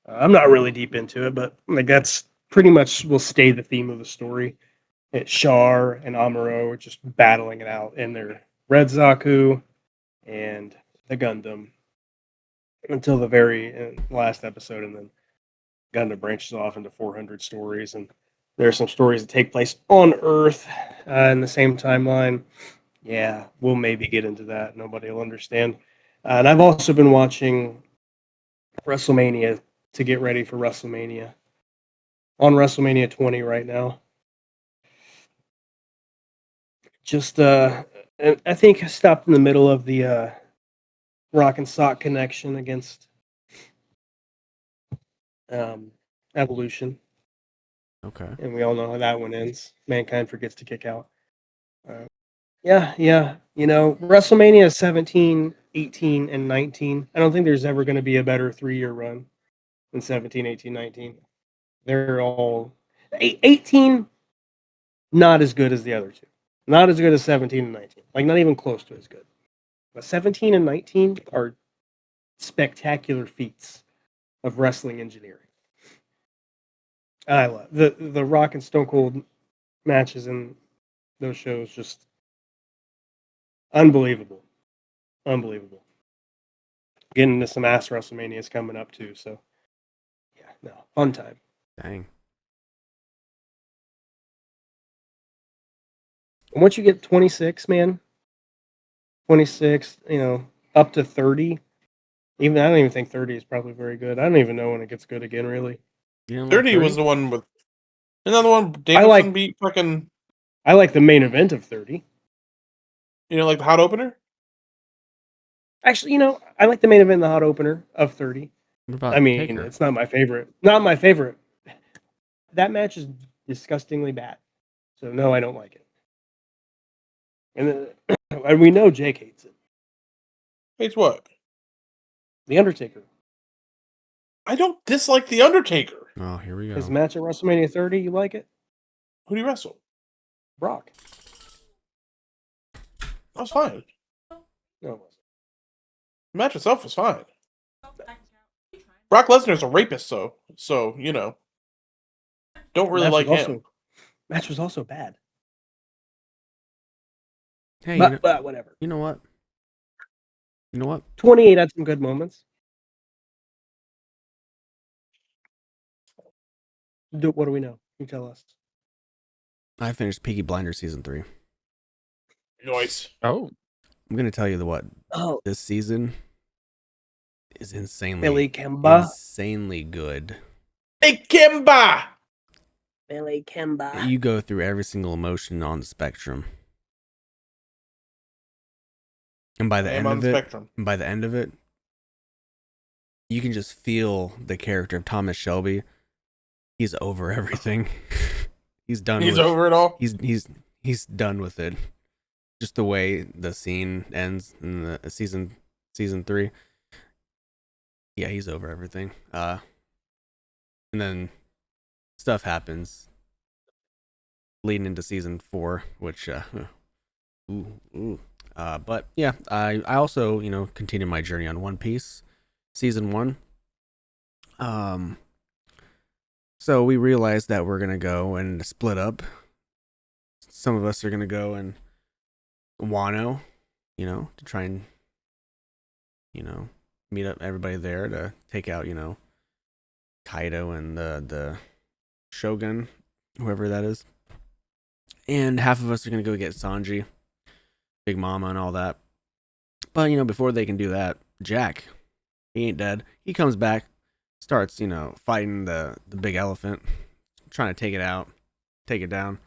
I'm not really deep into it, but like that's pretty much will stay the theme of the story. It's Char and Amuro are just battling it out in their Red Zaku and the Gundam until the very last episode, and then Gundam branches off into 400 stories, and there are some stories that take place on Earth in the same timeline. Yeah, we'll maybe get into that. Nobody will understand. And I've also been watching WrestleMania to get ready for WrestleMania. On WrestleMania 20 right now. Just, I think I stopped in the middle of the Rock and Sock connection against Evolution. Okay. And we all know how that one ends. Mankind forgets to kick out. Yeah. You know, WrestleMania 17 18 and 19. I don't think there's ever going to be a better 3-year run than 17, 18, 19. They're all 18, not as good as the other two. Not as good as 17 and 19. Like, not even close to as good. But 17 and 19 are spectacular feats of wrestling engineering. I love the Rock and Stone Cold matches in those shows, just unbelievable. Unbelievable. Getting into some ass WrestleManias coming up too, so yeah, no, fun time. Dang. And once you get 26, man, 26, up to 30. Even I don't even think 30 is probably very good. I don't even know when it gets good again, really. You don't like 30 was the one with another one. like- Davidson beat fucking. I like the main event of 30. Like the hot opener. Actually, I like the main event and the hot opener of 30. What about I mean, Taker? it's not my favorite. Not my favorite. That match is disgustingly bad. So no, I don't like it. And we know Jake hates it. Hates what? The Undertaker. I don't dislike the Undertaker. Oh, here we go. His match at WrestleMania 30, you like it? Who do you wrestle? Brock. That was fine. No, it wasn't. The match itself was fine. Brock Lesnar's a rapist, so don't really like him. Match was also bad. Hey, But whatever. you know what? You know what? 28 had some good moments. What do we know? You tell us. I finished Peaky Blinders season 3. Nice. Oh, I'm gonna tell you what Oh, this season is insanely Billy Kimba. insanely good. Hey, Kimba! Billy Kimba. You go through every single emotion on the spectrum, and by the end on of the it, spectrum. you can just feel the character of Thomas Shelby. He's over everything. He's done. He's over it all. He's done with it. Just the way the scene ends in the season 3. Yeah, he's over everything. And then stuff happens leading into season 4, which but yeah, I also, continued my journey on One Piece season 1. So we realized that we're gonna go and split up. Some of us are gonna go and Wano, to try and meet up everybody there to take out, Kaido and the Shogun, whoever that is. And half of us are gonna go get Sanji, Big Mama, and all that. But before they can do that, Jack, he ain't dead. He comes back, starts fighting the big elephant, trying to take it down.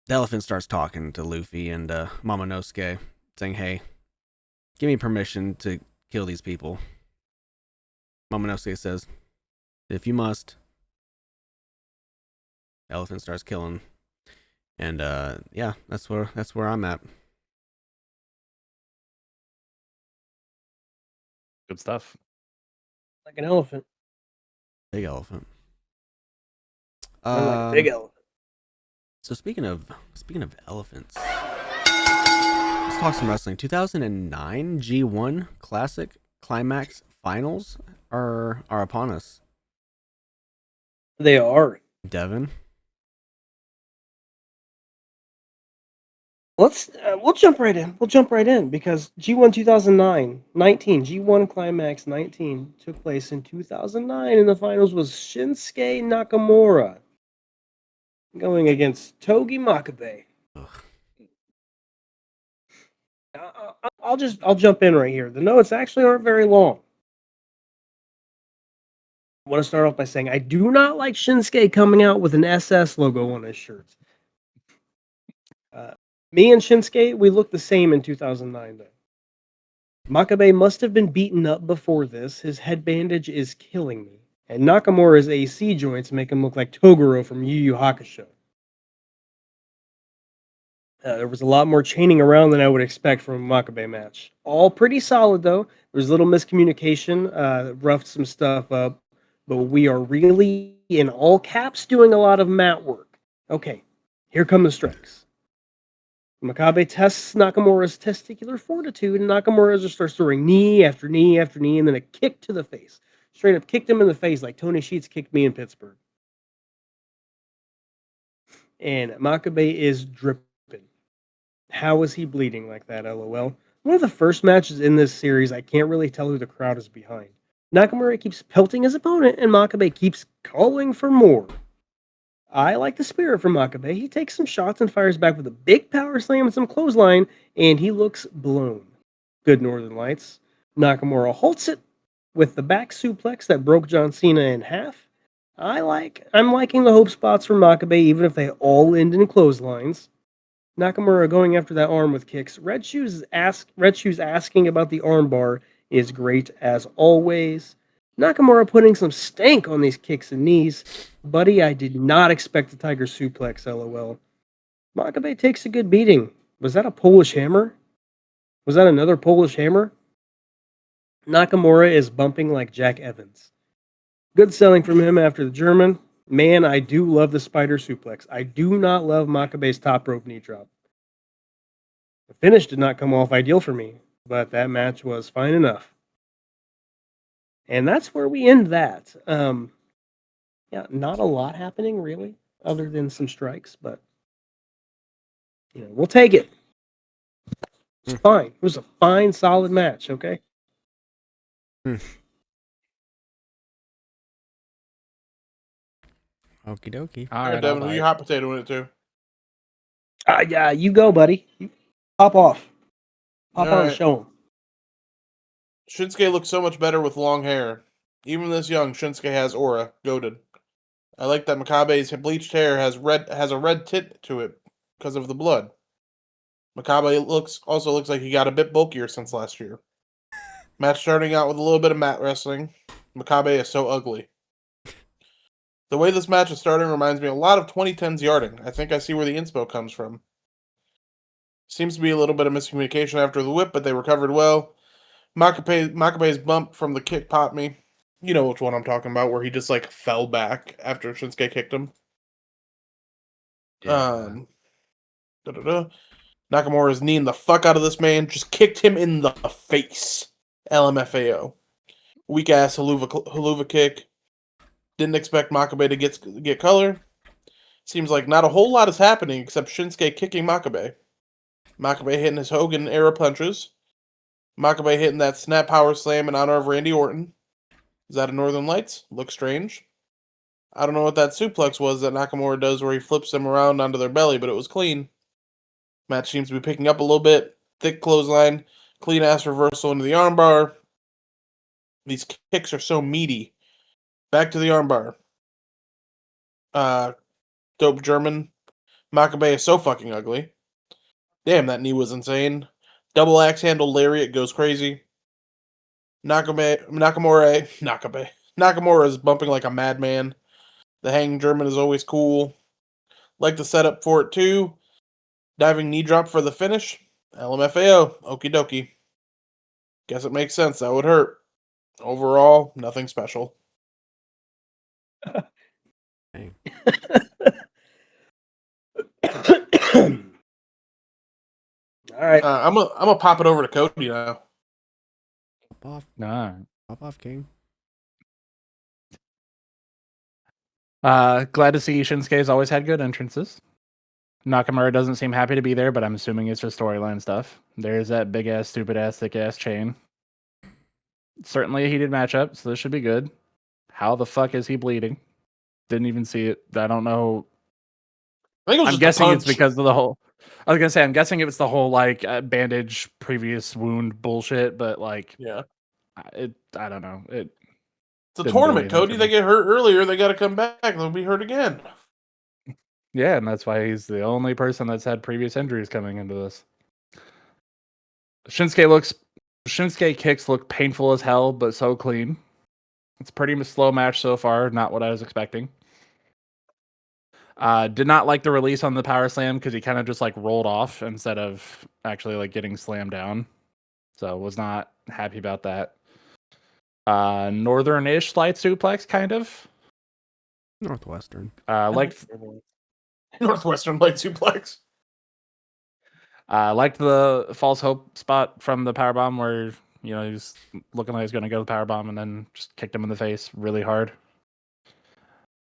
The elephant starts talking to Luffy and Momonosuke, saying, "Hey, give me permission to kill these people." Momonosuke says, "If you must." The elephant starts killing, and yeah, that's where I'm at. good stuff. Like an elephant. Big elephant. Like a big elephant. So speaking of elephants, let's talk some wrestling. 2009 G1 Classic Climax Finals are upon us. They are. Devin, We'll jump right in. We'll jump right in because G1 19 G1 Climax 19 took place in 2009, and the finals was Shinsuke Nakamura going against Togi Makabe. Ugh. I'll jump in right here. The notes actually aren't very long. I want to start off by saying I do not like Shinsuke coming out with an SS logo on his shirt. Me and Shinsuke, we look the same in 2009, though. Makabe must have been beaten up before this. His head bandage is killing me. And Nakamura's AC joints make him look like Toguro from Yu Yu Hakusho. There was a lot more chaining around than I would expect from a Makabe match. All pretty solid though. There was a little miscommunication, roughed some stuff up, but we are really in all caps doing a lot of mat work. Okay, here come the strikes. Makabe tests Nakamura's testicular fortitude, and Nakamura just starts throwing knee after knee after knee, and then a kick to the face. Straight up kicked him in the face like Tony Sheets kicked me in Pittsburgh. And Makabe is dripping. How is he bleeding like that, LOL? One of the first matches in this series, I can't really tell who the crowd is behind. Nakamura keeps pelting his opponent, and Makabe keeps calling for more. I like the spirit from Makabe. He takes some shots and fires back with a big power slam and some clothesline, and he looks blown. Good Northern Lights. Nakamura halts it with the back suplex that broke John Cena in half. I'm liking the hope spots from Makabe, even if they all end in clotheslines. Nakamura going after that arm with kicks. Red Shoes asking about the armbar is great as always. Nakamura putting some stank on these kicks and knees. Buddy, I did not expect a Tiger Suplex, LOL. Makabe takes a good beating. Was that a Polish hammer? Was that another Polish hammer? Nakamura is bumping like Jack Evans. Good selling from him after the German. Man, I do love the spider suplex. I do not love Makabe's top rope knee drop. The finish did not come off ideal for me, but that match was fine enough. And that's where we end that. Yeah, not a lot happening really, other than some strikes, but we'll take it. It's fine. It was a fine, solid match. Okay. Okie dokie. All All right, right, Devin, who you hot potato in it to? Yeah, you go, buddy. You pop off. Pop All on and right. show him. Shinsuke looks so much better with long hair. Even this young, Shinsuke has aura. Goated. I like that Makabe's bleached hair has a red tint to it because of the blood. Makabe also looks like he got a bit bulkier since last year. Match starting out with a little bit of mat wrestling. Makabe is so ugly. The way this match is starting reminds me a lot of 2010's yarding. I think I see where the inspo comes from. Seems to be a little bit of miscommunication after the whip, but they recovered well. Makabe's bump from the kick popped me. You know which one I'm talking about, where he just fell back after Shinsuke kicked him. Yeah. Nakamura's kneeing the fuck out of this man, just kicked him in the face. LMFAO. Weak ass haluva kick. Didn't expect Makabe to get color. Seems like not a whole lot is happening except Shinsuke kicking Makabe. Makabe hitting his Hogan era punches. Makabe hitting that snap power slam in honor of Randy Orton. Is that a Northern Lights? Looks strange. I don't know what that suplex was that Nakamura does where he flips them around onto their belly, but it was clean. Match seems to be picking up a little bit. Thick clothesline. Clean ass reversal into the armbar. These kicks are so meaty. Back to the armbar. Dope German. Makabe is so fucking ugly. Damn, that knee was insane. Double axe handle lariat goes crazy. Nakamura is bumping like a madman. The hanging German is always cool. Like the setup for it too. Diving knee drop for the finish. LMFAO. Okie dokie. Guess it makes sense. That would hurt. Overall, nothing special. Dang. All right. I'm gonna pop it over to Cody now. Pop off. Nah. Pop off, King. Glad to see Shinsuke's always had good entrances. Nakamura doesn't seem happy to be there, but I'm assuming it's just storyline stuff. There's that big ass, stupid ass, thick ass chain. Certainly a heated matchup, so this should be good. How the fuck is he bleeding? Didn't even see it. I don't know. I think it was I'm just guessing a it's punch. because of the whole. I was gonna say I'm guessing if it's the whole bandage previous wound bullshit, but Yeah. I don't know. It's a didn't do tournament, anything Cody. for They me. get hurt earlier. They got to come back. They'll be hurt again. Yeah, and that's why he's the only person that's had previous injuries coming into this. Shinsuke kicks look painful as hell, but so clean. It's a pretty slow match so far. Not what I was expecting. Did not like the release on the power slam because he kind of just like rolled off instead of actually like getting slammed down. So was not happy about that. Northern-ish light suplex, kind of. Northwestern. Liked Northwestern light suplex. liked the false hope spot from the powerbomb where he's looking like he's going to go to the powerbomb and then just kicked him in the face really hard.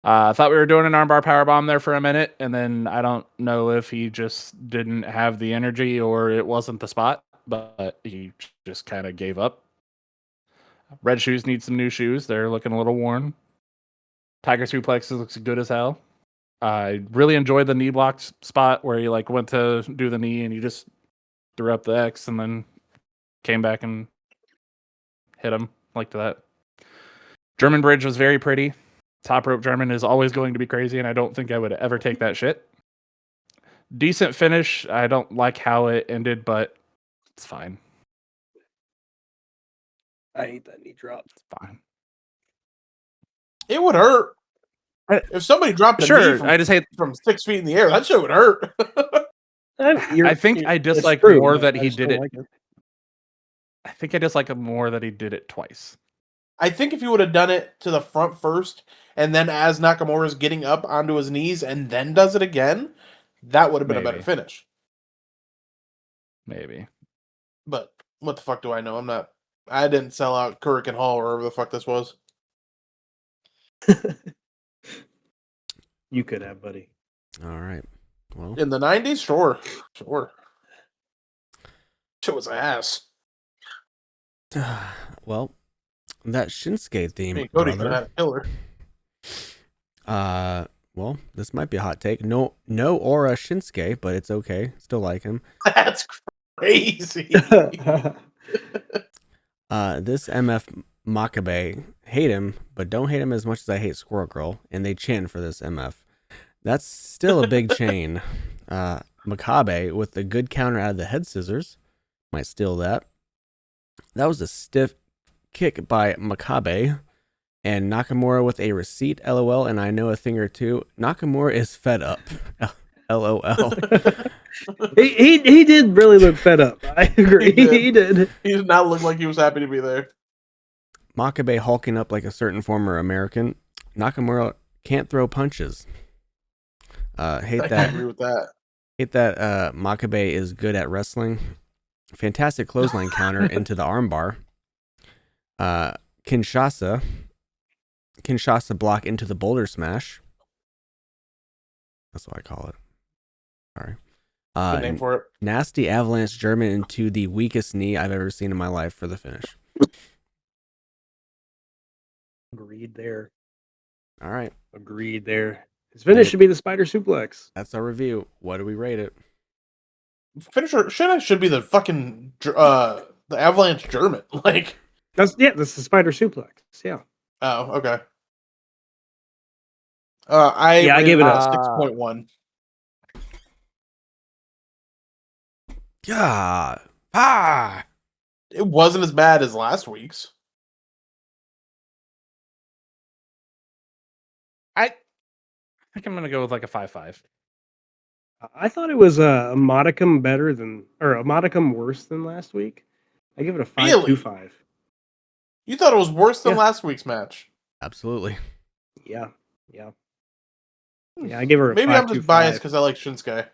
I thought we were doing an armbar powerbomb there for a minute, and then I don't know if he just didn't have the energy or it wasn't the spot, but he just kind of gave up. Red shoes need some new shoes. They're looking a little worn. Tiger suplex looks good as hell. I really enjoyed the knee block spot where he like went to do the knee and he just threw up the X and then came back and hit him. Liked that. German bridge was very pretty. Top rope German is always going to be crazy, and I don't think I would ever take that shit. Decent finish. I don't like how it ended, but it's fine. I hate that knee drop. It's fine. It would hurt. If somebody dropped a knee I just hate. from 6 feet in the air, that shit would hurt. I think I dislike true, more but that I he just did don't it. like it. I think I dislike it more that he did it twice. I think if he would have done it to the front first, and then as Nakamura's getting up onto his knees and then does it again, that would have been a better Maybe. finish. Maybe. But what the fuck do I know? I didn't sell out Kurikan Hall or wherever the fuck this was. You could have, buddy. All right. Well, In the 90s? Sure. Shit was ass. well, that Shinsuke theme, Hey, Cody could have brother. had a killer. Well, this might be a hot take. No aura Shinsuke, but it's okay. Still like him. That's crazy. This MF Makabe, hate him, but don't hate him as much as I hate Squirrel Girl, and they chin for this MF. That's still a big chain. Makabe with a good counter out of the head scissors. Might steal that. That was a stiff kick by Makabe. And Nakamura with a receipt, LOL, and I know a thing or two. Nakamura is fed up. LOL. he did really look fed up. I agree. He did. He did not look like he was happy to be there. Makabe hulking up like a certain former American. Nakamura can't throw punches. Hate I that. agree with that. Hate that Makabe is good at wrestling. Fantastic clothesline counter into the armbar. Kinshasa block into the boulder smash. That's what I call it. Sorry. Good name for it. Nasty avalanche German into the weakest knee I've ever seen in my life for the finish. Agreed there. All right. Agreed there. His finish should be the spider suplex. That's our review. What do we rate it? Finisher should be the fucking the Avalanche German. Like, That's the spider suplex. Yeah. oh, okay. I gave it a 6.1. Yeah. It wasn't as bad as last week's. I think I'm gonna go with like a 5.5. I thought it was a modicum a modicum worse than last week. I give it a 5.25. You thought it was worse than Yeah. last week's match. Absolutely. Yeah. I give her a Maybe 5.25. I'm just biased because I like Shinsuke.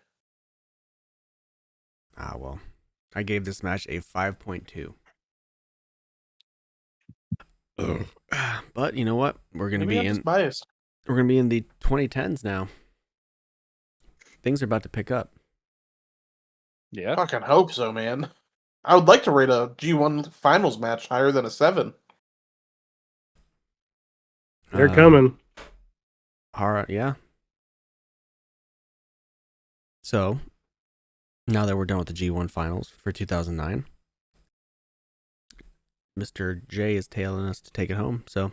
Well, I gave this match a 5.2. But you know what? We're gonna Maybe I'm just biased. We're gonna be in the 2010s now. Things are about to pick up. Yeah. Fucking hope so, man. I would like to rate a G1 finals match higher than a 7. They're coming. Yeah. So, now that we're done with the G1 finals for 2009, Mr. J is tailing us to take it home. So,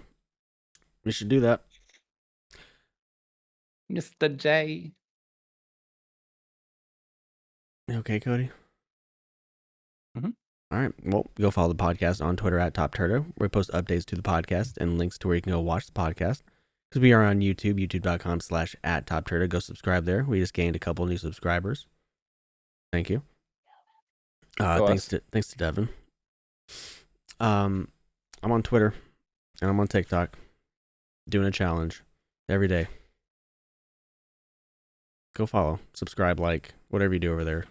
we should do that. Mr. J. You okay, Cody? Mhm. All right. Well, go follow the podcast on Twitter at TopTerta, where we post updates to the podcast and links to where you can go watch the podcast. Because we are on YouTube, youtube.com/@TopTerta. Go subscribe there. We just gained a couple new subscribers. Thank you. Thanks to Devin. I'm on Twitter and I'm on TikTok doing a challenge every day. Go follow, subscribe, like, whatever you do over there.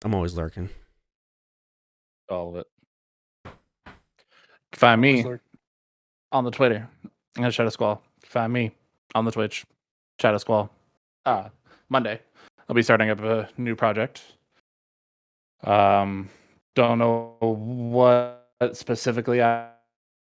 I'm always lurking. All of it. Find me on the Twitter. I'm gonna Shadow Squall. Find me on the Twitch. Shadow Squall. Monday. I'll be starting up a new project. Don't know what specifically I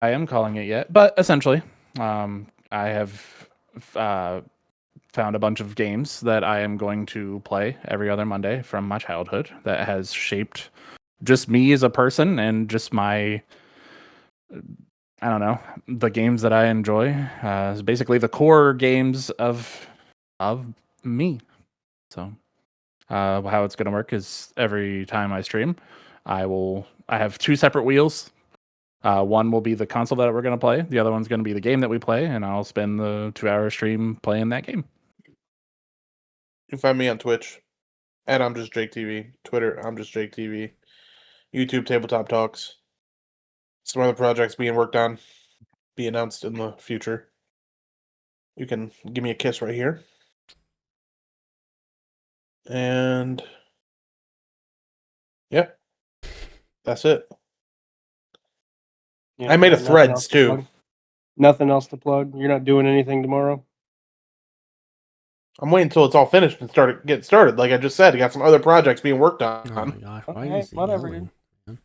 am calling it yet, but essentially, I have found a bunch of games that I am going to play every other Monday from my childhood that has shaped just me as a person and just my, I don't know, the games that I enjoy. Is basically the core games of me. So how it's going to work is every time I stream, I have two separate wheels. One will be the console that we're going to play. The other one's going to be the game that we play, and I'll spend the 2-hour stream playing that game. You can find me on Twitch, and I'm just Jake TV. Twitter, I'm just Jake TV. YouTube, Tabletop Talks. Some other projects being worked on, be announced in the future. You can give me a kiss right here. And yeah, that's it. Yeah, I made a nothing Threads else to too. plug? Nothing else to plug. You're not doing anything tomorrow. I'm waiting until it's all finished and get started. Like I just said, I got some other projects being worked on. Oh my gosh, why Okay, is he whatever, yelling? Man?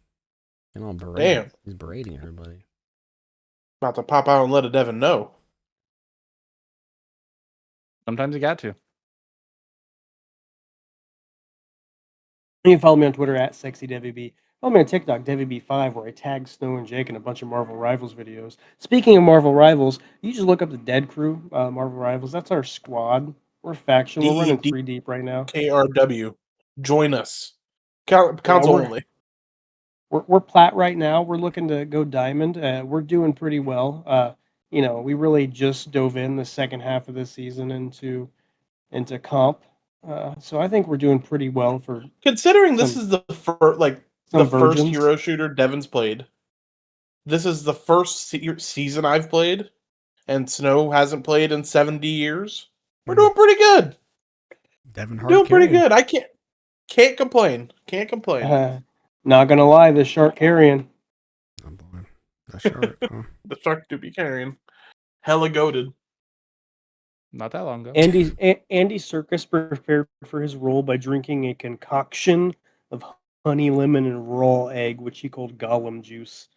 And all berating. Damn. He's berating everybody. About to pop out and let a Devin know. Sometimes you got to. You can follow me on Twitter @SexyDevyB. Follow me on TikTok, DevyB5, where I tag Snow and Jake in a bunch of Marvel Rivals videos. Speaking of Marvel Rivals, you just look up the Dead Crew, Marvel Rivals. That's our squad. We're faction. We're running 3 deep right now. KRW. Join us. Console only. We're plat right now. We're looking to go diamond. We're doing pretty well. We really just dove in the second half of this season into comp. So I think we're doing pretty well for considering this is the first hero shooter Devin's played. This is the first season I've played, and Snow hasn't played in 70 years. We're doing pretty good. Devin doing pretty good. I can't complain. Can't complain. Not gonna lie, the shark carrying. Oh boy, the shark. Huh? The shark do be carrying. Hella goated. Not that long ago. Andy Serkis prepared for his role by drinking a concoction of honey, lemon, and raw egg, which he called Gollum juice.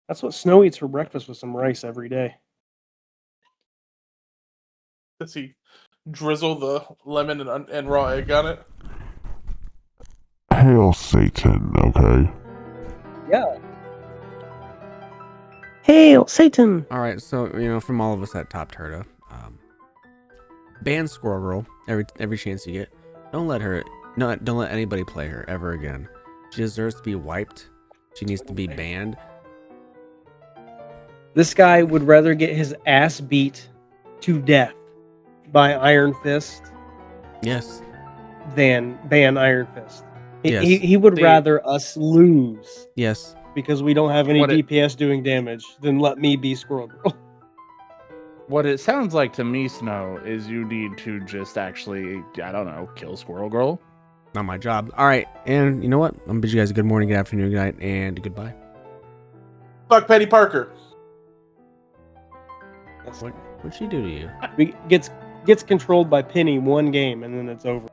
That's what Snow eats for breakfast with some rice every day. Does he drizzle the lemon and raw egg on it? Hail Satan, okay? Yeah. Hail Satan! All right, so from all of us at TopTerta, ban Squirrel Girl every chance you get. Don't let anybody play her ever again. She deserves to be wiped. She needs to be banned. This guy would rather get his ass beat to death by Iron Fist. Yes. Than ban Iron Fist. Yes. He would rather us lose. Yes. Because we don't have any DPS doing damage than let me be Squirrel Girl. What it sounds like to me, Snow, is you need to just actually, I don't know, kill Squirrel Girl. Not my job. All right, and you know what? I'm gonna bid you guys a good morning, good afternoon, good night, and goodbye. Fuck Petty Parker. What'd she do to you? Gets controlled by Penny one game and then it's over.